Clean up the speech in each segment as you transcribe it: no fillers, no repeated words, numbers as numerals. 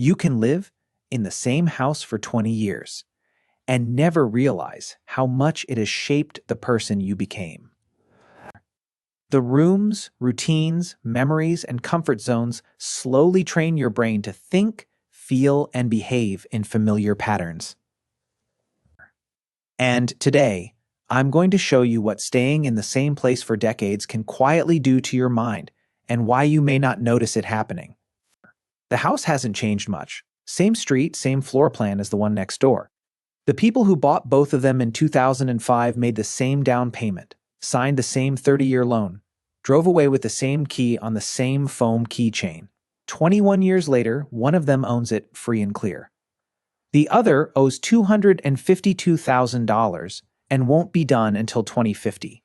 You can live in the same house for 20 years and never realize how much it has shaped the person you became. The rooms, routines, memories, and comfort zones slowly train your brain to think, feel, and behave in familiar patterns. And today, I'm going to show you what staying in the same place for decades can quietly do to your mind and why you may not notice it happening. The house hasn't changed much. Same street, same floor plan as the one next door. The people who bought both of them in 2005 made the same down payment, signed the same 30-year loan, drove away with the same key on the same foam keychain. 21 years later, one of them owns it free and clear. The other owes $252,000 and won't be done until 2050.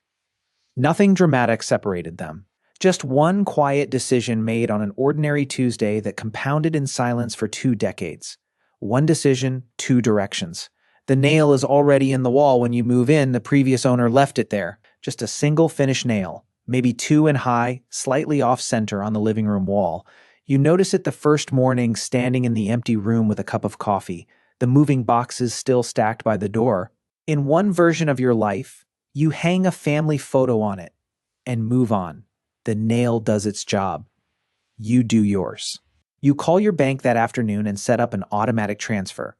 Nothing dramatic separated them. Just one quiet decision made on an ordinary Tuesday that compounded in silence for 2 decades. One decision, 2 directions. The nail is already in the wall when you move in. The previous owner left it there. Just a single finished nail, maybe 2 in high, slightly off-center on the living room wall. You notice it the first morning standing in the empty room with a cup of coffee, the moving boxes still stacked by the door. In one version of your life, you hang a family photo on it and move on. The nail does its job. You do yours. You call your bank that afternoon and set up an automatic transfer.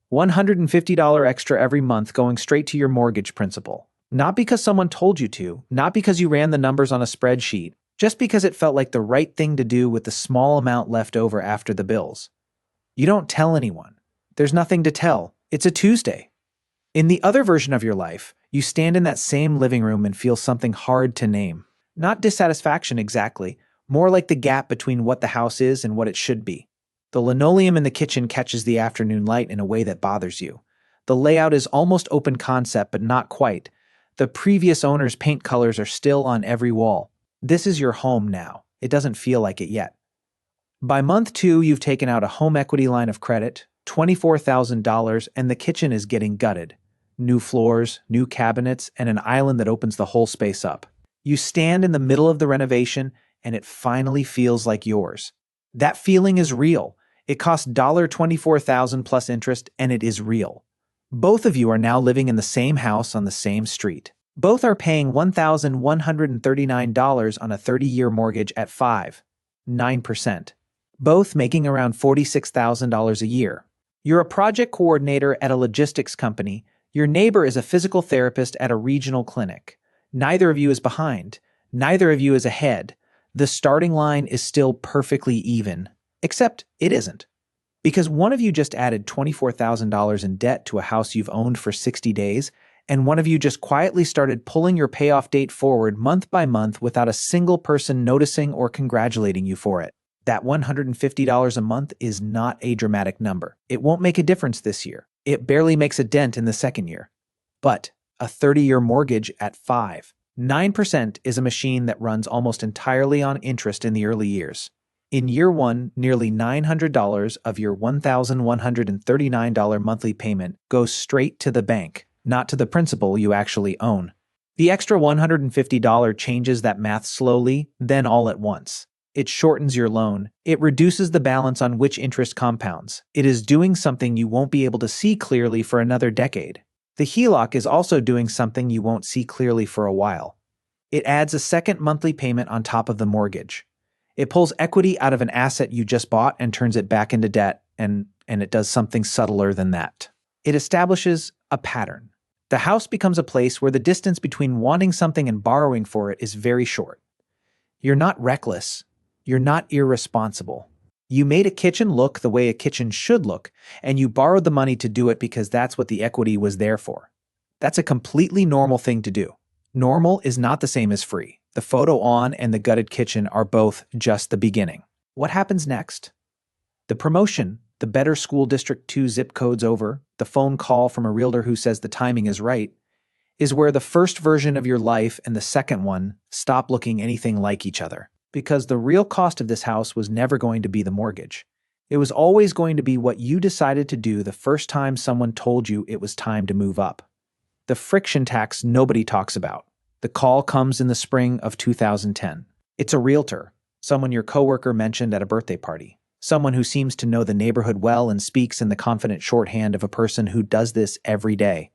$150 extra every month going straight to your mortgage principal. Not because someone told you to, not because you ran the numbers on a spreadsheet, just because it felt like the right thing to do with the small amount left over after the bills. You don't tell anyone. There's nothing to tell. It's a Tuesday. In the other version of your life, you stand in that same living room and feel something hard to name. Not dissatisfaction exactly, more like the gap between what the house is and what it should be. The linoleum in the kitchen catches the afternoon light in a way that bothers you. The layout is almost open concept, but not quite. The previous owner's paint colors are still on every wall. This is your home now. It doesn't feel like it yet. By month 2, you've taken out a home equity line of credit, $24,000, and the kitchen is getting gutted. New floors, new cabinets, and an island that opens the whole space up. You stand in the middle of the renovation, and it finally feels like yours. That feeling is real. It costs $24,000 plus interest, and it is real. Both of you are now living in the same house on the same street. Both are paying $1,139 on a 30-year mortgage at 9%. Both making around $46,000 a year. You're a project coordinator at a logistics company. Your neighbor is a physical therapist at a regional clinic. Neither of you is behind. Neither of you is ahead. The starting line is still perfectly even, except it isn't. Because one of you just added $24,000 in debt to a house you've owned for 60 days, and one of you just quietly started pulling your payoff date forward month by month without a single person noticing or congratulating you for it. That $150 a month is not a dramatic number. It won't make a difference this year. It barely makes a dent in the second year. But a 30-year mortgage at 9% is a machine that runs almost entirely on interest in the early years. In year 1, nearly $900 of your $1,139 monthly payment goes straight to the bank, not to the principal you actually own. The extra $150 changes that math slowly, then all at once. It shortens your loan. It reduces the balance on which interest compounds. It is doing something you won't be able to see clearly for another decade. The HELOC is also doing something you won't see clearly for a while. It adds a second monthly payment on top of the mortgage. It pulls equity out of an asset you just bought and turns it back into debt, and it does something subtler than that. It establishes a pattern. The house becomes a place where the distance between wanting something and borrowing for it is very short. You're not reckless. You're not irresponsible. You made a kitchen look the way a kitchen should look, and you borrowed the money to do it because that's what the equity was there for. That's a completely normal thing to do. Normal is not the same as free. The photo on and the gutted kitchen are both just the beginning. What happens next? The promotion, the better school district 2 zip codes over, the phone call from a realtor who says the timing is right, is where the first version of your life and the second one stop looking anything like each other. Because the real cost of this house was never going to be the mortgage. It was always going to be what you decided to do the first time someone told you it was time to move up. The friction tax nobody talks about. The call comes in the spring of 2010. It's a realtor, someone your coworker mentioned at a birthday party. Someone who seems to know the neighborhood well and speaks in the confident shorthand of a person who does this every day.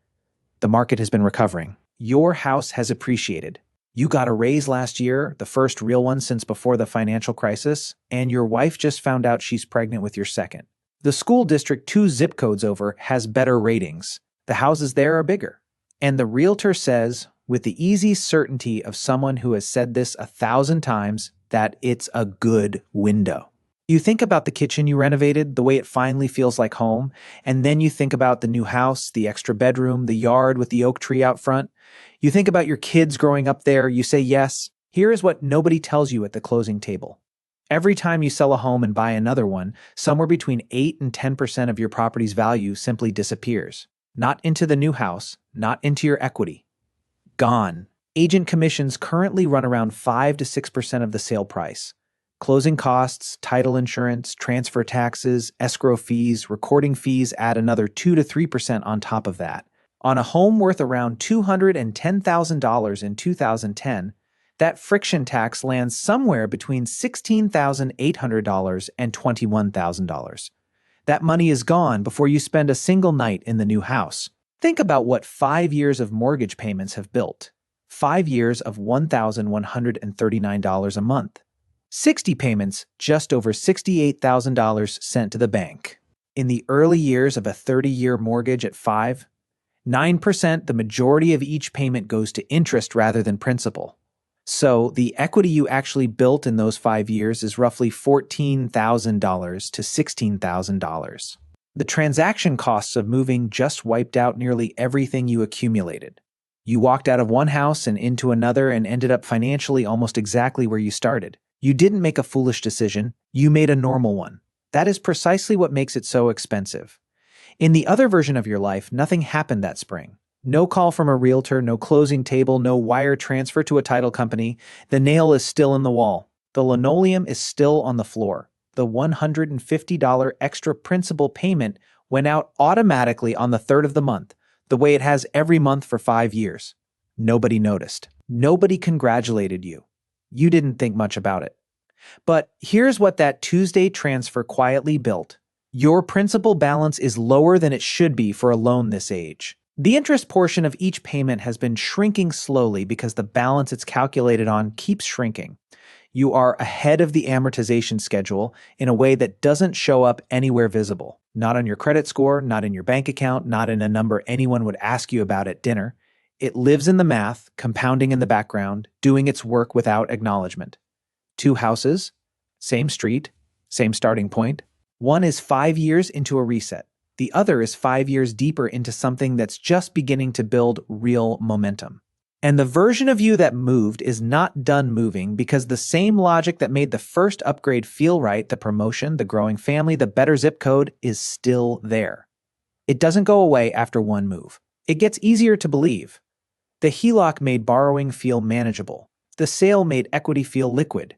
The market has been recovering. Your house has appreciated. You got a raise last year, the first real one since before the financial crisis, and your wife just found out she's pregnant with your second. The school district 2 zip codes over has better ratings. The houses there are bigger. And the realtor says, with the easy certainty of someone who has said this 1,000 times, that it's a good window. You think about the kitchen you renovated, the way it finally feels like home, and then you think about the new house, the extra bedroom, the yard with the oak tree out front. You think about your kids growing up there, you say yes. Here is what nobody tells you at the closing table. Every time you sell a home and buy another one, somewhere between 8 and 10% of your property's value simply disappears. Not into the new house, not into your equity. Gone. Agent commissions currently run around 5 to 6% of the sale price. Closing costs, title insurance, transfer taxes, escrow fees, recording fees add another 2 to 3% on top of that. On a home worth around $210,000 in 2010, that friction tax lands somewhere between $16,800 and $21,000. That money is gone before you spend a single night in the new house. Think about what 5 years of mortgage payments have built. 5 years of $1,139 a month. 60 payments, just over $68,000 sent to the bank. In the early years of a 30-year mortgage at 9%, the majority of each payment goes to interest rather than principal. So the equity you actually built in those 5 years is roughly $14,000 to $16,000. The transaction costs of moving just wiped out nearly everything you accumulated. You walked out of one house and into another and ended up financially almost exactly where you started. You didn't make a foolish decision, you made a normal one. That is precisely what makes it so expensive. In the other version of your life, nothing happened that spring. No call from a realtor, no closing table, no wire transfer to a title company. The nail is still in the wall. The linoleum is still on the floor. The $150 extra principal payment went out automatically on the 3rd of the month, the way it has every month for 5 years. Nobody noticed. Nobody congratulated you. You didn't think much about it. But here's what that Tuesday transfer quietly built. Your principal balance is lower than it should be for a loan this age. The interest portion of each payment has been shrinking slowly because the balance it's calculated on keeps shrinking. You are ahead of the amortization schedule in a way that doesn't show up anywhere visible. Not on your credit score, not in your bank account, not in a number anyone would ask you about at dinner. It lives in the math, compounding in the background, doing its work without acknowledgement. 2 houses, same street, same starting point. One is 5 years into a reset. The other is 5 years deeper into something that's just beginning to build real momentum. And the version of you that moved is not done moving because the same logic that made the first upgrade feel right, the promotion, the growing family, the better zip code, is still there. It doesn't go away after one move. It gets easier to believe. The HELOC made borrowing feel manageable. The sale made equity feel liquid.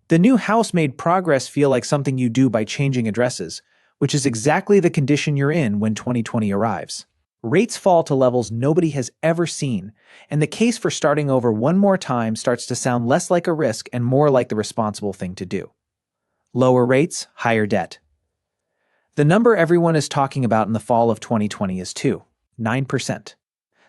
The new house made progress feel like something you do by changing addresses, which is exactly the condition you're in when 2020 arrives. Rates fall to levels nobody has ever seen, and the case for starting over one more time starts to sound less like a risk and more like the responsible thing to do. Lower rates, higher debt. The number everyone is talking about in the fall of 2020 is 9%.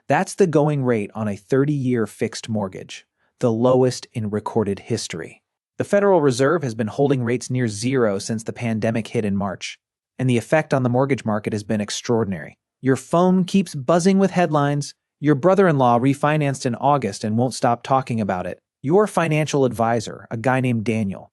That's the going rate on a 30-year fixed mortgage, the lowest in recorded history. The Federal Reserve has been holding rates near zero since the pandemic hit in March, and the effect on the mortgage market has been extraordinary. Your phone keeps buzzing with headlines. Your brother-in-law refinanced in August and won't stop talking about it. Your financial advisor, a guy named Daniel.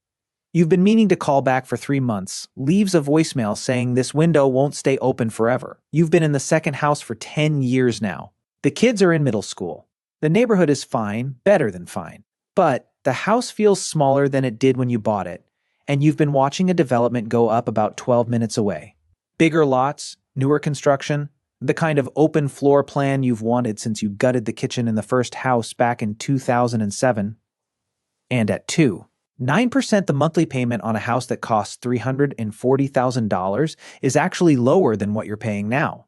You've been meaning to call back for 3 months, leaves a voicemail saying this window won't stay open forever. You've been in the second house for 10 years now. The kids are in middle school. The neighborhood is fine, better than fine. But the house feels smaller than it did when you bought it, and you've been watching a development go up about 12 minutes away. Bigger lots, newer construction, the kind of open floor plan you've wanted since you gutted the kitchen in the first house back in 2007. And at 9%, the monthly payment on a house that costs $340,000 is actually lower than what you're paying now.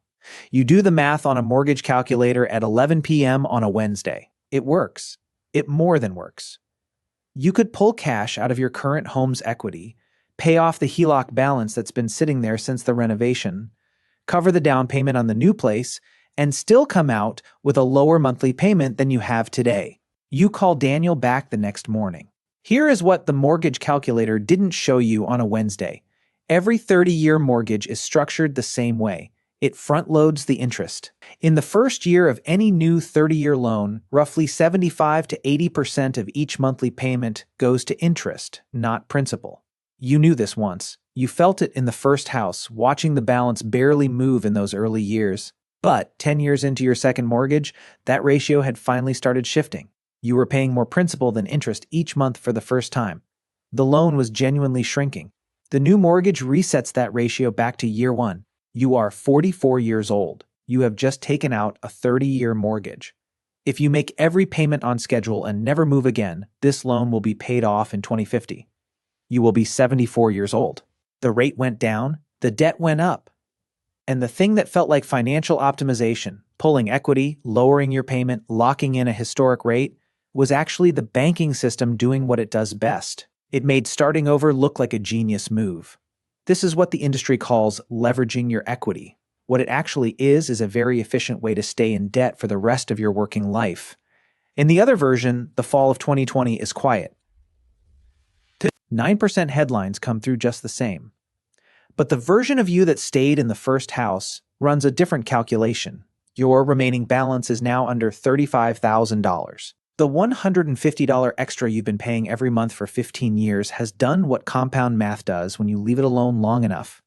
You do the math on a mortgage calculator at 11 p.m. on a Wednesday. It works. It more than works. You could pull cash out of your current home's equity, pay off the HELOC balance that's been sitting there since the renovation, cover the down payment on the new place, and still come out with a lower monthly payment than you have today. You call Daniel back the next morning. Here is what the mortgage calculator didn't show you on a Wednesday. Every 30-year mortgage is structured the same way. It front-loads the interest. In the first year of any new 30-year loan, roughly 75 to 80% of each monthly payment goes to interest, not principal. You knew this once. You felt it in the first house, watching the balance barely move in those early years. But 10 years into your second mortgage, that ratio had finally started shifting. You were paying more principal than interest each month for the first time. The loan was genuinely shrinking. The new mortgage resets that ratio back to year one. You are 44 years old. You have just taken out a 30-year mortgage. If you make every payment on schedule and never move again, this loan will be paid off in 2050. You will be 74 years old. The rate went down, the debt went up. And the thing that felt like financial optimization, pulling equity, lowering your payment, locking in a historic rate, was actually the banking system doing what it does best. It made starting over look like a genius move. This is what the industry calls leveraging your equity. What it actually is a very efficient way to stay in debt for the rest of your working life. In the other version, the fall of 2020 is quiet. 9% headlines come through just the same. But the version of you that stayed in the first house runs a different calculation. Your remaining balance is now under $35,000. The $150 extra you've been paying every month for 15 years has done what compound math does when you leave it alone long enough.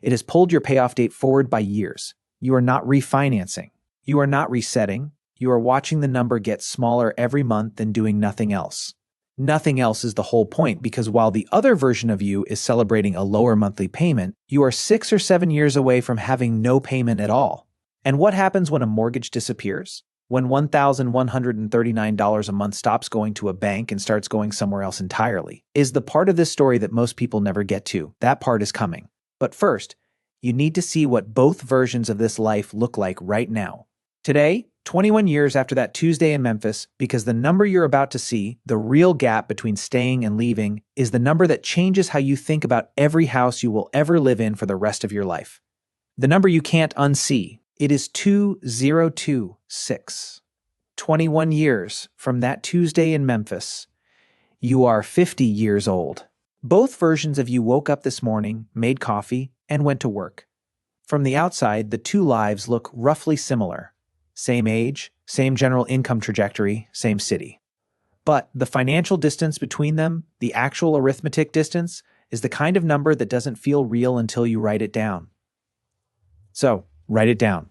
It has pulled your payoff date forward by years. You are not refinancing. You are not resetting. You are watching the number get smaller every month and doing nothing else. Nothing else is the whole point, because while the other version of you is celebrating a lower monthly payment, you are 6 or 7 years away from having no payment at all. And what happens when a mortgage disappears? When $1,139 a month stops going to a bank and starts going somewhere else entirely, is the part of this story that most people never get to. That part is coming. But first, you need to see what both versions of this life look like right now. Today, 21 years after that Tuesday in Memphis, because the number you're about to see, the real gap between staying and leaving, is the number that changes how you think about every house you will ever live in for the rest of your life. The number you can't unsee. It is 2026. 21 years from that Tuesday in Memphis. You are 50 years old. Both versions of you woke up this morning, made coffee, and went to work. From the outside, the two lives look roughly similar. Same age, same general income trajectory, same city. But the financial distance between them, the actual arithmetic distance, is the kind of number that doesn't feel real until you write it down. So, write it down.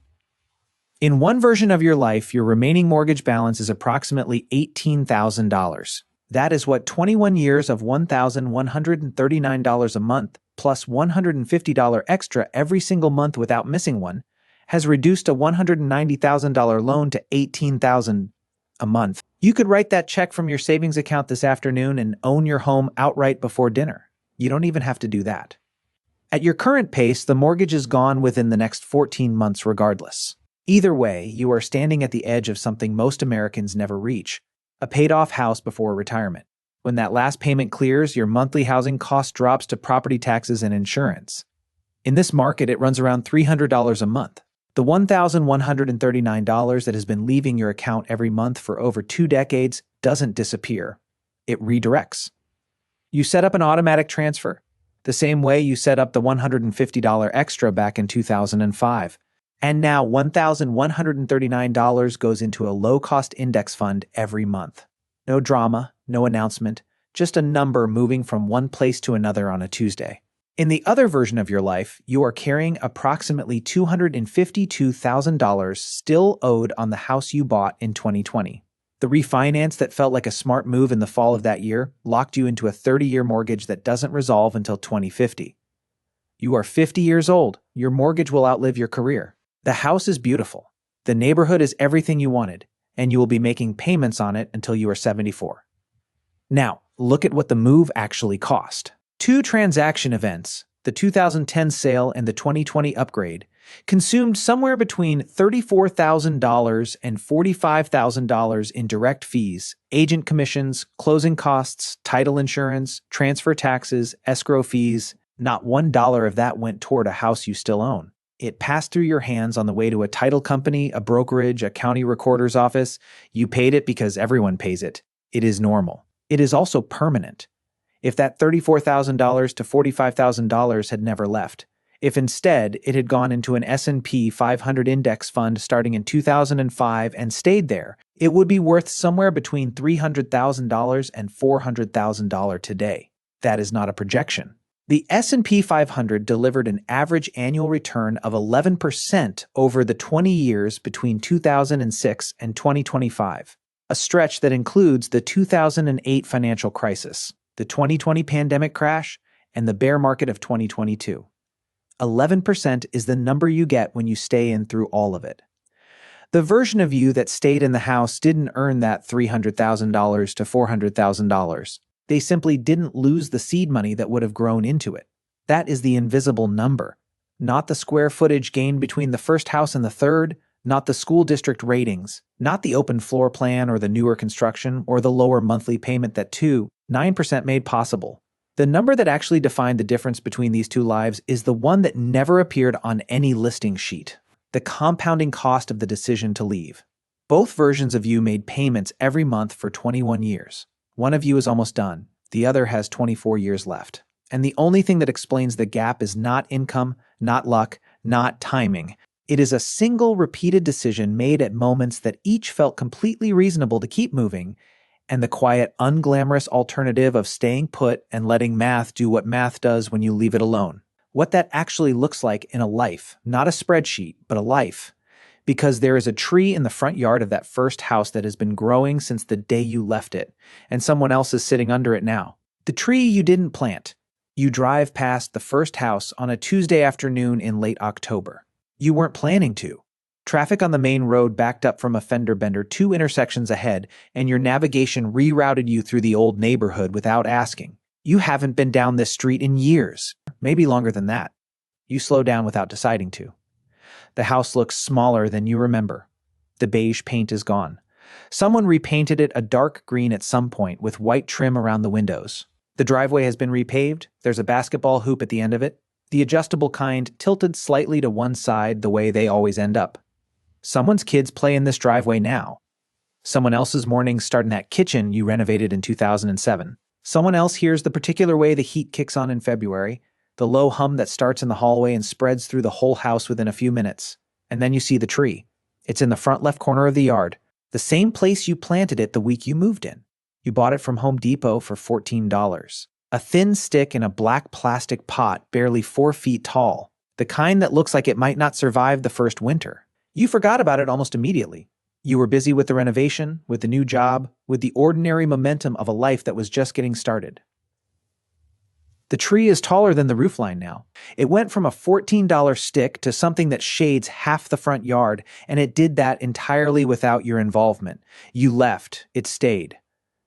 In one version of your life, your remaining mortgage balance is approximately $18,000. That is what 21 years of $1,139 a month plus $150 extra every single month without missing one has reduced a $190,000 loan to $18,000 a month. You could write that check from your savings account this afternoon and own your home outright before dinner. You don't even have to do that. At your current pace, the mortgage is gone within the next 14 months regardless. Either way, you are standing at the edge of something most Americans never reach, a paid-off house before retirement. When that last payment clears, your monthly housing cost drops to property taxes and insurance. In this market, it runs around $300 a month. The $1,139 that has been leaving your account every month for over 2 decades doesn't disappear. It redirects. You set up an automatic transfer, the same way you set up the $150 extra back in 2005. And now $1,139 goes into a low-cost index fund every month. No drama, no announcement, just a number moving from one place to another on a Tuesday. In the other version of your life, you are carrying approximately $252,000 still owed on the house you bought in 2020. The refinance that felt like a smart move in the fall of that year locked you into a 30-year mortgage that doesn't resolve until 2050. You are 50 years old. Your mortgage will outlive your career. The house is beautiful. The neighborhood is everything you wanted, and you will be making payments on it until you are 74. Now, look at what the move actually cost. 2 transaction events, the 2010 sale and the 2020 upgrade, Consumed somewhere between $34,000 and $45,000 in direct fees, agent commissions, closing costs, title insurance, transfer taxes, escrow fees. Not $1 of that went toward a house you still own. It passed through your hands on the way to a title company, a brokerage, a county recorder's office. You paid it because everyone pays it. It is normal. It is also permanent. If that $34,000 to $45,000 had never left, if instead it had gone into an S&P 500 index fund starting in 2005 and stayed there, it would be worth somewhere between $300,000 and $400,000 today. That is not a projection. The S&P 500 delivered an average annual return of 11% over the 20 years between 2006 and 2025, a stretch that includes the 2008 financial crisis, the 2020 pandemic crash, and the bear market of 2022. 11% is the number you get when you stay in through all of it. The version of you that stayed in the house didn't earn that $300,000 to $400,000. They simply didn't lose the seed money that would have grown into it. That is the invisible number, not the square footage gained between the first house and the third, not the school district ratings, not the open floor plan or the newer construction or the lower monthly payment that 9% made possible. The number that actually defined the difference between these two lives is the one that never appeared on any listing sheet: the compounding cost of the decision to leave. Both versions of you made payments every month for 21 years. One of you is almost done. The other has 24 years left. And the only thing that explains the gap is not income, not luck, not timing. It is a single repeated decision made at moments that each felt completely reasonable to keep moving, and the quiet, unglamorous alternative of staying put and letting math do what math does when you leave it alone. What that actually looks like in a life, not a spreadsheet, but a life. Because there is a tree in the front yard of that first house that has been growing since the day you left it, and someone else is sitting under it now. The tree you didn't plant. You drive past the first house on a Tuesday afternoon in late October. You weren't planning to. Traffic on the main road backed up from a fender bender 2 intersections ahead, and your navigation rerouted you through the old neighborhood without asking. You haven't been down this street in years, maybe longer than that. You slow down without deciding to. The house looks smaller than you remember. The beige paint is gone. Someone repainted it a dark green at some point with white trim around the windows. The driveway has been repaved. There's a basketball hoop at the end of it, the adjustable kind tilted slightly to one side the way they always end up. Someone's kids play in this driveway now. Someone else's mornings start in that kitchen you renovated in 2007. Someone else hears the particular way the heat kicks on in February, the low hum that starts in the hallway and spreads through the whole house within a few minutes. And then you see the tree. It's in the front left corner of the yard, the same place you planted it the week you moved in. You bought it from Home Depot for $14. A thin stick in a black plastic pot barely 4 feet tall, the kind that looks like it might not survive the first winter. You forgot about it almost immediately. You were busy with the renovation, with the new job, with the ordinary momentum of a life that was just getting started. The tree is taller than the roofline now. It went from a $14 stick to something that shades half the front yard, and it did that entirely without your involvement. You left. It stayed.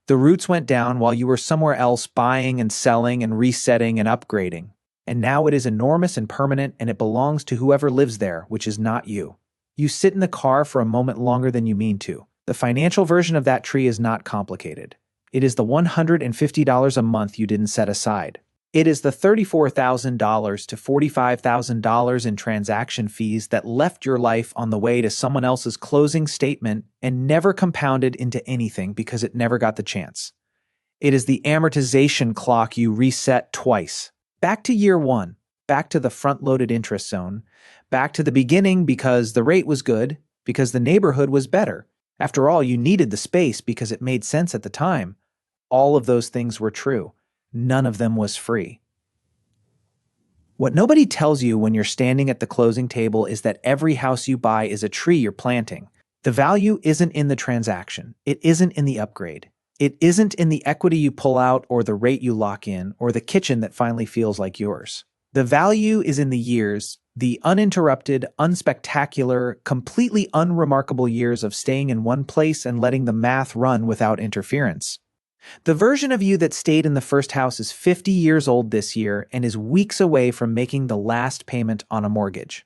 The roots went down while you were somewhere else buying and selling and resetting and upgrading. And now it is enormous and permanent, and it belongs to whoever lives there, which is not you. You sit in the car for a moment longer than you mean to. The financial version of that tree is not complicated. It is the $150 a month you didn't set aside. It is the $34,000 to $45,000 in transaction fees that left your life on the way to someone else's closing statement and never compounded into anything because it never got the chance. It is the amortization clock you reset twice. Back to year one, back to the front-loaded interest zone, back to the beginning because the rate was good, because the neighborhood was better. After all, you needed the space because it made sense at the time. All of those things were true. None of them was free. What nobody tells you when you're standing at the closing table is that every house you buy is a tree you're planting. The value isn't in the transaction. It isn't in the upgrade. It isn't in the equity you pull out or the rate you lock in or the kitchen that finally feels like yours. The value is in the years, the uninterrupted, unspectacular, completely unremarkable years of staying in one place and letting the math run without interference. The version of you that stayed in the first house is 50 years old this year and is weeks away from making the last payment on a mortgage.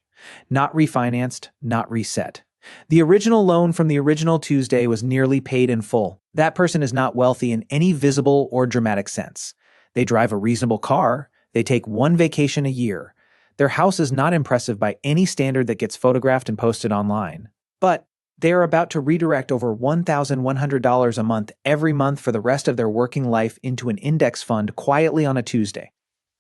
Not refinanced, not reset. The original loan from the original Tuesday was nearly paid in full. That person is not wealthy in any visible or dramatic sense. They drive a reasonable car. They take one vacation a year. Their house is not impressive by any standard that gets photographed and posted online. But they are about to redirect over $1,100 a month every month for the rest of their working life into an index fund quietly on a Tuesday,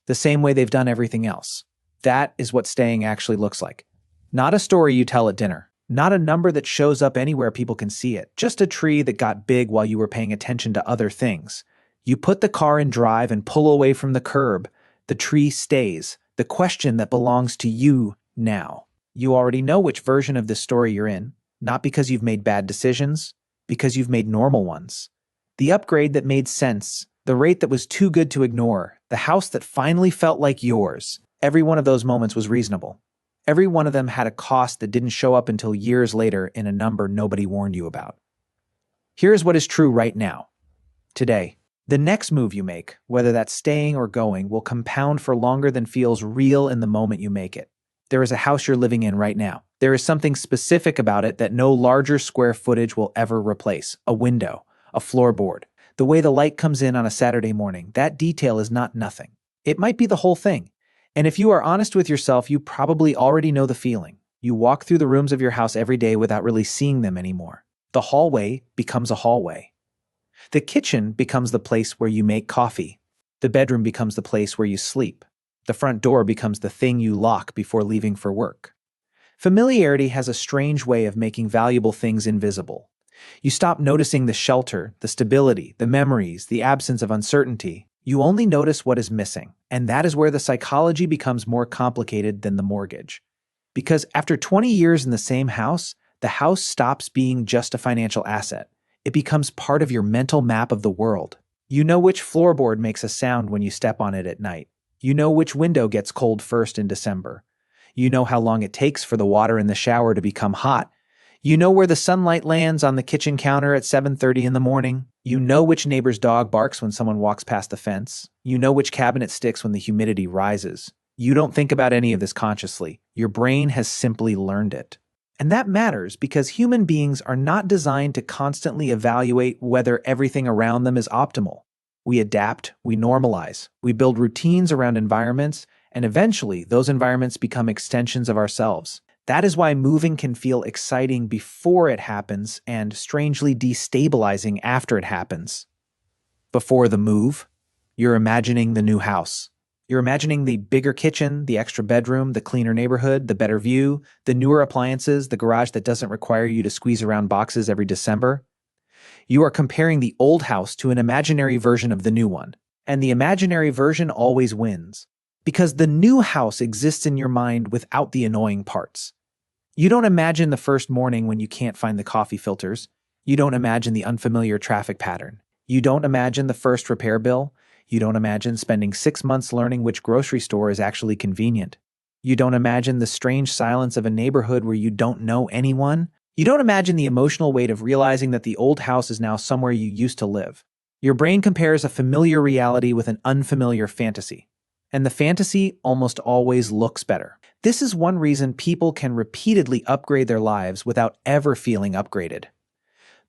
the same way they've done everything else. That is what staying actually looks like. Not a story you tell at dinner. Not a number that shows up anywhere people can see it. Just a tree that got big while you were paying attention to other things. You put the car in drive and pull away from the curb. The tree stays. The question that belongs to you now. You already know which version of this story you're in. Not because you've made bad decisions, because you've made normal ones. The upgrade that made sense. The rate that was too good to ignore. The house that finally felt like yours. Every one of those moments was reasonable. Every one of them had a cost that didn't show up until years later in a number nobody warned you about. Here's what is true right now. Today, the next move you make, whether that's staying or going, will compound for longer than feels real in the moment you make it. There is a house you're living in right now. There is something specific about it that no larger square footage will ever replace. A window, a floorboard, the way the light comes in on a Saturday morning. That detail is not nothing. It might be the whole thing. And if you are honest with yourself, you probably already know the feeling. You walk through the rooms of your house every day without really seeing them anymore. The hallway becomes a hallway. The kitchen becomes the place where you make coffee. The bedroom becomes the place where you sleep. The front door becomes the thing you lock before leaving for work. Familiarity has a strange way of making valuable things invisible. You stop noticing the shelter, the stability, the memories, the absence of uncertainty. You only notice what is missing, and that is where the psychology becomes more complicated than the mortgage. Because after 20 years in the same house, the house stops being just a financial asset. It becomes part of your mental map of the world. You know which floorboard makes a sound when you step on it at night. You know which window gets cold first in December. You know how long it takes for the water in the shower to become hot. You know where the sunlight lands on the kitchen counter at 7:30 in the morning. You know which neighbor's dog barks when someone walks past the fence. You know which cabinet sticks when the humidity rises. You don't think about any of this consciously. Your brain has simply learned it. And that matters because human beings are not designed to constantly evaluate whether everything around them is optimal. We adapt, we normalize, we build routines around environments, and eventually those environments become extensions of ourselves. That is why moving can feel exciting before it happens and strangely destabilizing after it happens. Before the move, you're imagining the new house. You're imagining the bigger kitchen, the extra bedroom, the cleaner neighborhood, the better view, the newer appliances, the garage that doesn't require you to squeeze around boxes every December. You are comparing the old house to an imaginary version of the new one, and the imaginary version always wins, because the new house exists in your mind without the annoying parts. You don't imagine the first morning when you can't find the coffee filters. You don't imagine the unfamiliar traffic pattern. You don't imagine the first repair bill. You don't imagine spending 6 months learning which grocery store is actually convenient. You don't imagine the strange silence of a neighborhood where you don't know anyone. You don't imagine the emotional weight of realizing that the old house is now somewhere you used to live. Your brain compares a familiar reality with an unfamiliar fantasy. And the fantasy almost always looks better. This is one reason people can repeatedly upgrade their lives without ever feeling upgraded.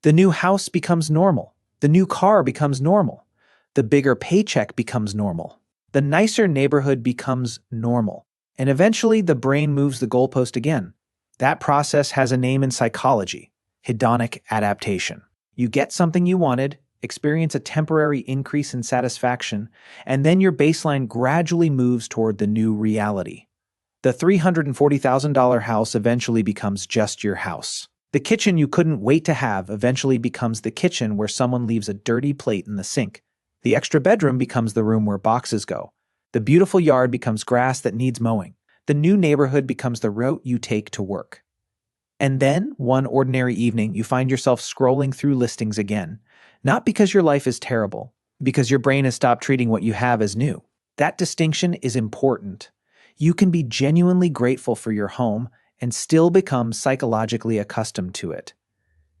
The new house becomes normal. The new car becomes normal. The bigger paycheck becomes normal. The nicer neighborhood becomes normal. And eventually the brain moves the goalpost again. That process has a name in psychology: hedonic adaptation. You get something you wanted, experience a temporary increase in satisfaction, and then your baseline gradually moves toward the new reality. The $340,000 house eventually becomes just your house. The kitchen you couldn't wait to have eventually becomes the kitchen where someone leaves a dirty plate in the sink. The extra bedroom becomes the room where boxes go. The beautiful yard becomes grass that needs mowing. The new neighborhood becomes the route you take to work. And then, one ordinary evening, you find yourself scrolling through listings again. Not because your life is terrible, because your brain has stopped treating what you have as new. That distinction is important. You can be genuinely grateful for your home and still become psychologically accustomed to it.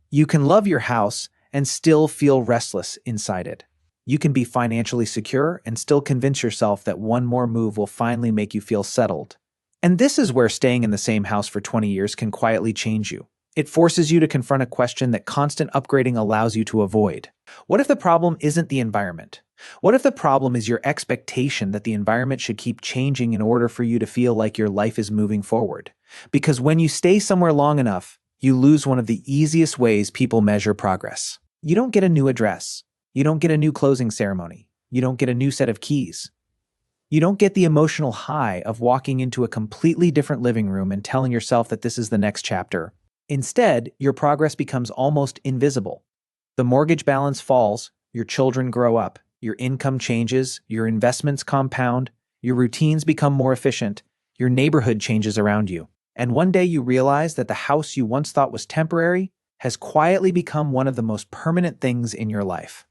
You can love your house and still feel restless inside it. You can be financially secure and still convince yourself that one more move will finally make you feel settled. And this is where staying in the same house for 20 years can quietly change you. It forces you to confront a question that constant upgrading allows you to avoid. What if the problem isn't the environment? What if the problem is your expectation that the environment should keep changing in order for you to feel like your life is moving forward? Because when you stay somewhere long enough, you lose one of the easiest ways people measure progress. You don't get a new address. You don't get a new closing ceremony. You don't get a new set of keys. You don't get the emotional high of walking into a completely different living room and telling yourself that this is the next chapter. Instead, your progress becomes almost invisible. The mortgage balance falls, your children grow up, your income changes, your investments compound, your routines become more efficient, your neighborhood changes around you. And one day you realize that the house you once thought was temporary has quietly become one of the most permanent things in your life.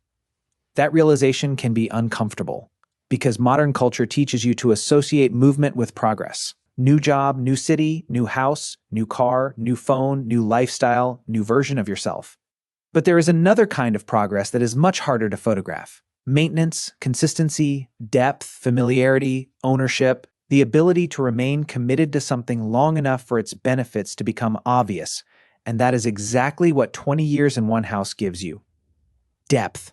That realization can be uncomfortable, because modern culture teaches you to associate movement with progress. New job, new city, new house, new car, new phone, new lifestyle, new version of yourself. But there is another kind of progress that is much harder to photograph. Maintenance, consistency, depth, familiarity, ownership, the ability to remain committed to something long enough for its benefits to become obvious. And that is exactly what 20 years in one house gives you. Depth.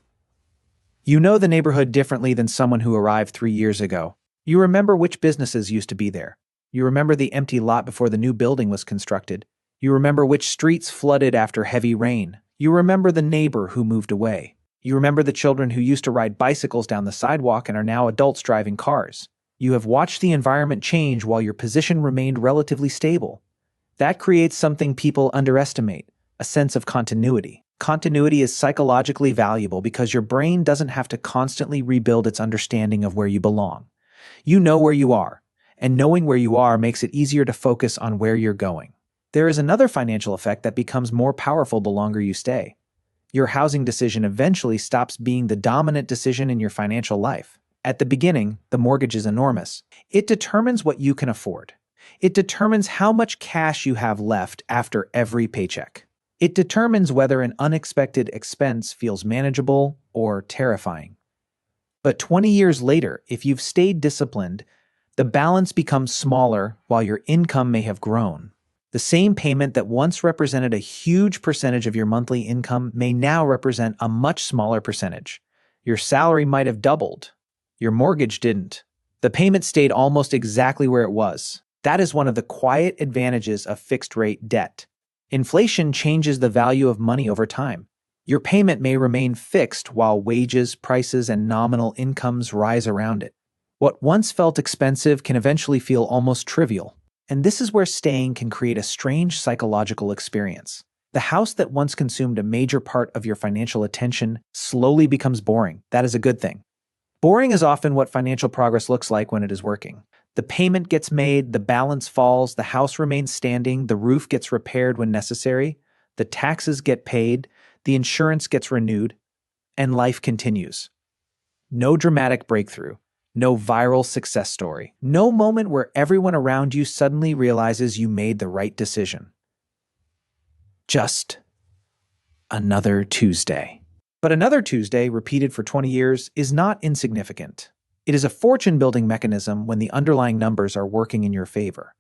You know the neighborhood differently than someone who arrived 3 years ago. You remember which businesses used to be there. You remember the empty lot before the new building was constructed. You remember which streets flooded after heavy rain. You remember the neighbor who moved away. You remember the children who used to ride bicycles down the sidewalk and are now adults driving cars. You have watched the environment change while your position remained relatively stable. That creates something people underestimate, a sense of continuity. Continuity is psychologically valuable because your brain doesn't have to constantly rebuild its understanding of where you belong. You know where you are, and knowing where you are makes it easier to focus on where you're going. There is another financial effect that becomes more powerful the longer you stay. Your housing decision eventually stops being the dominant decision in your financial life. At the beginning, the mortgage is enormous. It determines what you can afford. It determines how much cash you have left after every paycheck. It determines whether an unexpected expense feels manageable or terrifying. But 20 years later, if you've stayed disciplined, the balance becomes smaller while your income may have grown. The same payment that once represented a huge percentage of your monthly income may now represent a much smaller percentage. Your salary might have doubled. Your mortgage didn't. The payment stayed almost exactly where it was. That is one of the quiet advantages of fixed-rate debt. Inflation changes the value of money over time. Your payment may remain fixed while wages, prices, and nominal incomes rise around it. What once felt expensive can eventually feel almost trivial. And this is where staying can create a strange psychological experience. The house that once consumed a major part of your financial attention slowly becomes boring. That is a good thing. Boring is often what financial progress looks like when it is working. The payment gets made, the balance falls, the house remains standing, the roof gets repaired when necessary, the taxes get paid, the insurance gets renewed, and life continues. No dramatic breakthrough, no viral success story, no moment where everyone around you suddenly realizes you made the right decision. Just another Tuesday. But another Tuesday, repeated for 20 years, is not insignificant. It is a fortune-building mechanism when the underlying numbers are working in your favor.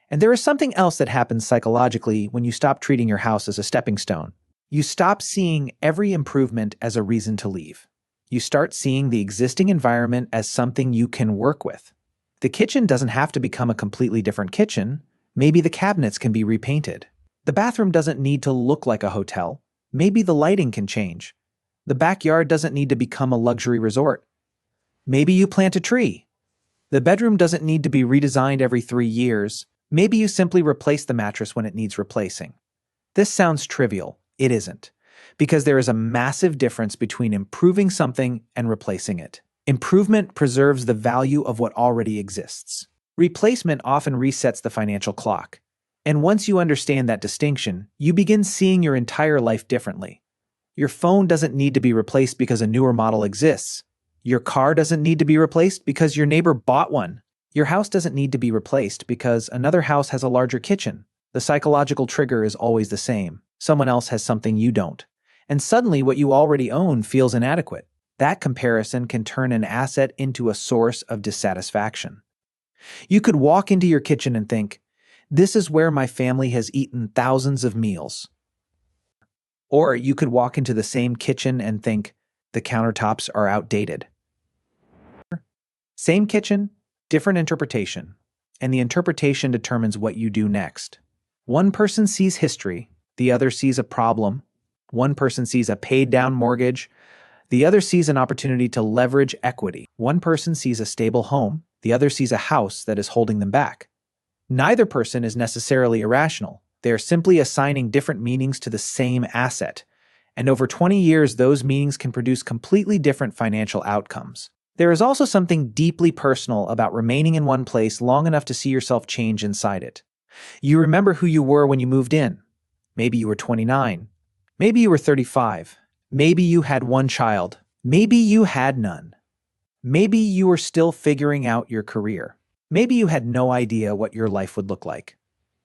And there is something else that happens psychologically when you stop treating your house as a stepping stone. You stop seeing every improvement as a reason to leave. You start seeing the existing environment as something you can work with. The kitchen doesn't have to become a completely different kitchen. Maybe the cabinets can be repainted. The bathroom doesn't need to look like a hotel. Maybe the lighting can change. The backyard doesn't need to become a luxury resort. Maybe you plant a tree. The bedroom doesn't need to be redesigned every 3 years. Maybe you simply replace the mattress when it needs replacing. This sounds trivial. It isn't. Because there is a massive difference between improving something and replacing it. Improvement preserves the value of what already exists. Replacement often resets the financial clock. And once you understand that distinction, you begin seeing your entire life differently. Your phone doesn't need to be replaced because a newer model exists. Your car doesn't need to be replaced because your neighbor bought one. Your house doesn't need to be replaced because another house has a larger kitchen. The psychological trigger is always the same. Someone else has something you don't. And suddenly what you already own feels inadequate. That comparison can turn an asset into a source of dissatisfaction. You could walk into your kitchen and think, this is where my family has eaten thousands of meals. Or you could walk into the same kitchen and think, the countertops are outdated. Same kitchen, different interpretation. And the interpretation determines what you do next. One person sees history, the other sees a problem. One person sees a paid down mortgage, the other sees an opportunity to leverage equity. One person sees a stable home, the other sees a house that is holding them back. Neither person is necessarily irrational. They are simply assigning different meanings to the same asset. And over 20 years, those meanings can produce completely different financial outcomes. There is also something deeply personal about remaining in one place long enough to see yourself change inside it. You remember who you were when you moved in. Maybe you were 29. Maybe you were 35. Maybe you had one child. Maybe you had none. Maybe you were still figuring out your career. Maybe you had no idea what your life would look like.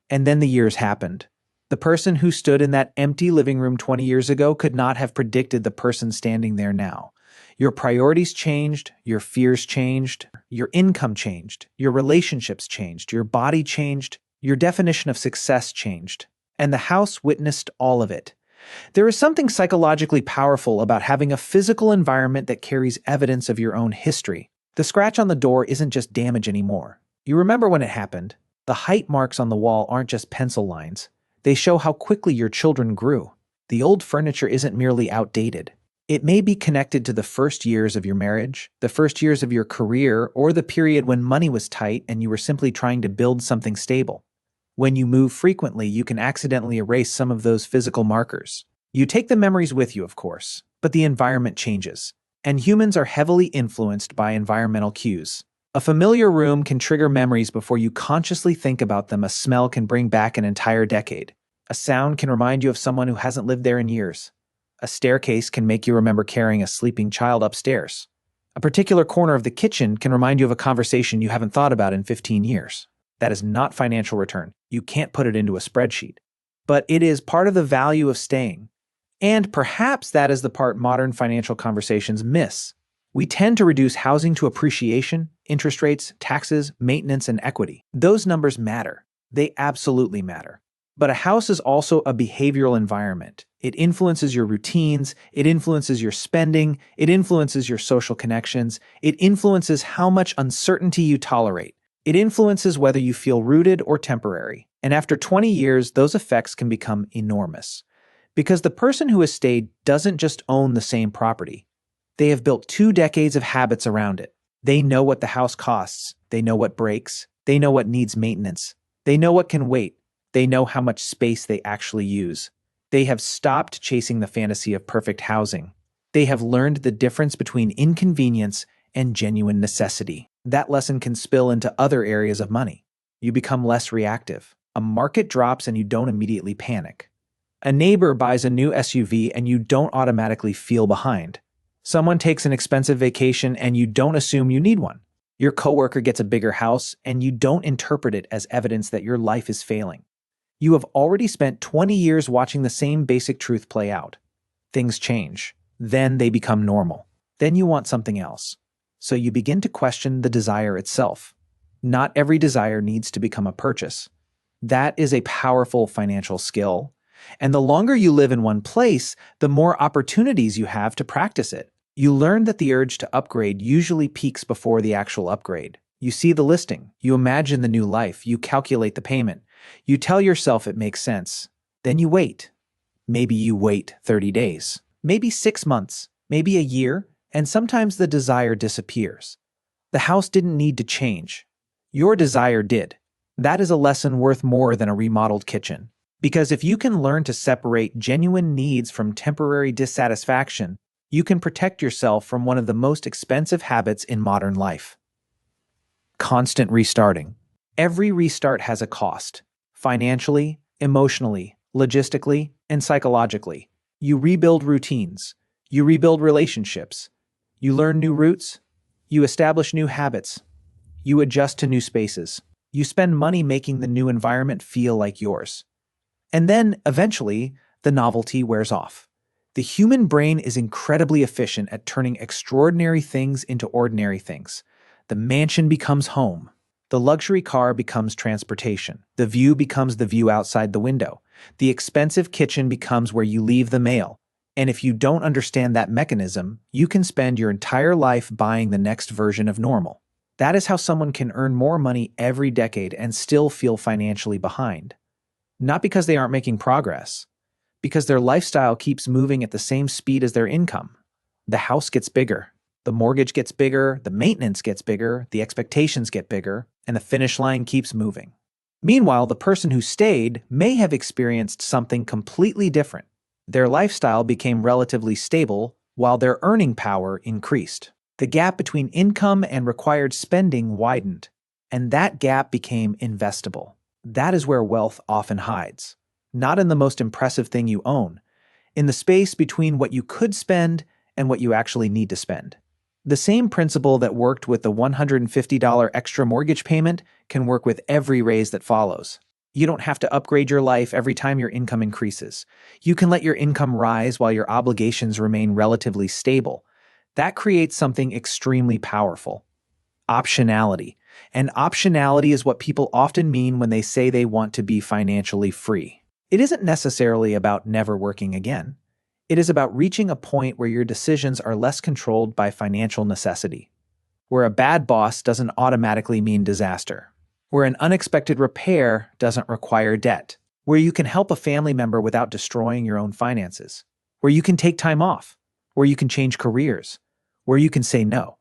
And then the years happened. The person who stood in that empty living room 20 years ago could not have predicted the person standing there now. Your priorities changed, your fears changed, your income changed, your relationships changed, your body changed, your definition of success changed. And the house witnessed all of it. There is something psychologically powerful about having a physical environment that carries evidence of your own history. The scratch on the door isn't just damage anymore. You remember when it happened. The height marks on the wall aren't just pencil lines. They show how quickly your children grew. The old furniture isn't merely outdated. It may be connected to the first years of your marriage, the first years of your career, or the period when money was tight and you were simply trying to build something stable. When you move frequently, you can accidentally erase some of those physical markers. You take the memories with you, of course, but the environment changes. And humans are heavily influenced by environmental cues. A familiar room can trigger memories before you consciously think about them. A smell can bring back an entire decade. A sound can remind you of someone who hasn't lived there in years. A staircase can make you remember carrying a sleeping child upstairs. A particular corner of the kitchen can remind you of a conversation you haven't thought about in 15 years. That is not financial return. You can't put it into a spreadsheet. But it is part of the value of staying. And perhaps that is the part modern financial conversations miss. We tend to reduce housing to appreciation, interest rates, taxes, maintenance, and equity. Those numbers matter. They absolutely matter. But a house is also a behavioral environment. It influences your routines, it influences your spending, it influences your social connections, it influences how much uncertainty you tolerate. It influences whether you feel rooted or temporary. And after 20 years, those effects can become enormous. Because the person who has stayed doesn't just own the same property. They have built 2 decades of habits around it. They know what the house costs. They know what breaks. They know what needs maintenance. They know what can wait. They know how much space they actually use. They have stopped chasing the fantasy of perfect housing. They have learned the difference between inconvenience and genuine necessity. That lesson can spill into other areas of money. You become less reactive. A market drops and you don't immediately panic. A neighbor buys a new SUV and you don't automatically feel behind. Someone takes an expensive vacation and you don't assume you need one. Your coworker gets a bigger house and you don't interpret it as evidence that your life is failing. You have already spent 20 years watching the same basic truth play out. Things change. Then they become normal. Then you want something else. So you begin to question the desire itself. Not every desire needs to become a purchase. That is a powerful financial skill. And the longer you live in one place, the more opportunities you have to practice it. You learn that the urge to upgrade usually peaks before the actual upgrade. You see the listing, you imagine the new life, you calculate the payment, you tell yourself it makes sense. Then you wait. Maybe you wait 30 days, maybe 6 months, maybe a year, and sometimes the desire disappears. The house didn't need to change. Your desire did. That is a lesson worth more than a remodeled kitchen. Because if you can learn to separate genuine needs from temporary dissatisfaction, you can protect yourself from one of the most expensive habits in modern life. Constant restarting. Every restart has a cost. Financially, emotionally, logistically, and psychologically. You rebuild routines. You rebuild relationships. You learn new routes. You establish new habits. You adjust to new spaces. You spend money making the new environment feel like yours. And then, eventually, the novelty wears off. The human brain is incredibly efficient at turning extraordinary things into ordinary things. The mansion becomes home. The luxury car becomes transportation. The view becomes the view outside the window. The expensive kitchen becomes where you leave the mail. And if you don't understand that mechanism, you can spend your entire life buying the next version of normal. That is how someone can earn more money every decade and still feel financially behind. Not because they aren't making progress, because their lifestyle keeps moving at the same speed as their income. The house gets bigger, the mortgage gets bigger, the maintenance gets bigger, the expectations get bigger, and the finish line keeps moving. Meanwhile, the person who stayed may have experienced something completely different. Their lifestyle became relatively stable while their earning power increased. The gap between income and required spending widened, and that gap became investable. That is where wealth often hides. Not in the most impressive thing you own, in the space between what you could spend and what you actually need to spend. The same principle that worked with the $150 extra mortgage payment can work with every raise that follows. You don't have to upgrade your life every time your income increases. You can let your income rise while your obligations remain relatively stable. That creates something extremely powerful: optionality. And optionality is what people often mean when they say they want to be financially free. It isn't necessarily about never working again. It is about reaching a point where your decisions are less controlled by financial necessity, where a bad boss doesn't automatically mean disaster, where an unexpected repair doesn't require debt, where you can help a family member without destroying your own finances, where you can take time off, where you can change careers, where you can say no.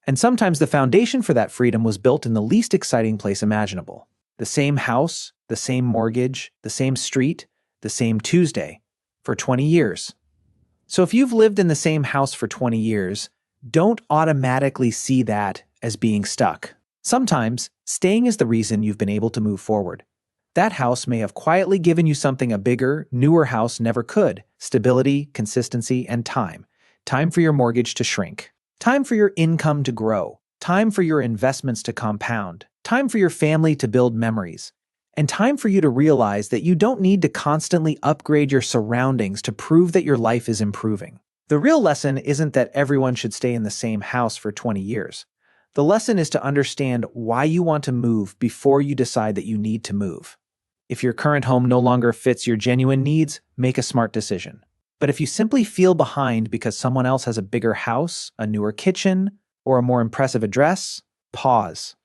And sometimes the foundation for that freedom was built in the least exciting place imaginable. The same house, the same mortgage, the same street, the same Tuesday, for 20 years. So if you've lived in the same house for 20 years, don't automatically see that as being stuck. Sometimes, staying is the reason you've been able to move forward. That house may have quietly given you something a bigger, newer house never could: stability, consistency, and time. Time for your mortgage to shrink. Time for your income to grow. Time for your investments to compound. Time for your family to build memories. And time for you to realize that you don't need to constantly upgrade your surroundings to prove that your life is improving. The real lesson isn't that everyone should stay in the same house for 20 years. The lesson is to understand why you want to move before you decide that you need to move. If your current home no longer fits your genuine needs, make a smart decision. But if you simply feel behind because someone else has a bigger house, a newer kitchen, or a more impressive address, pause.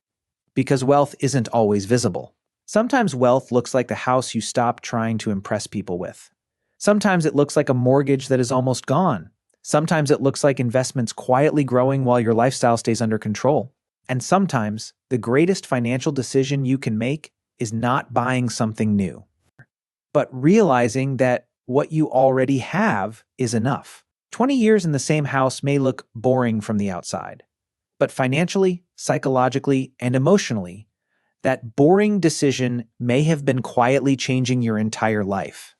Because wealth isn't always visible. Sometimes wealth looks like the house you stopped trying to impress people with. Sometimes it looks like a mortgage that is almost gone. Sometimes it looks like investments quietly growing while your lifestyle stays under control. And sometimes the greatest financial decision you can make is not buying something new, but realizing that what you already have is enough. 20 years in the same house may look boring from the outside, but financially, psychologically, and emotionally, that boring decision may have been quietly changing your entire life.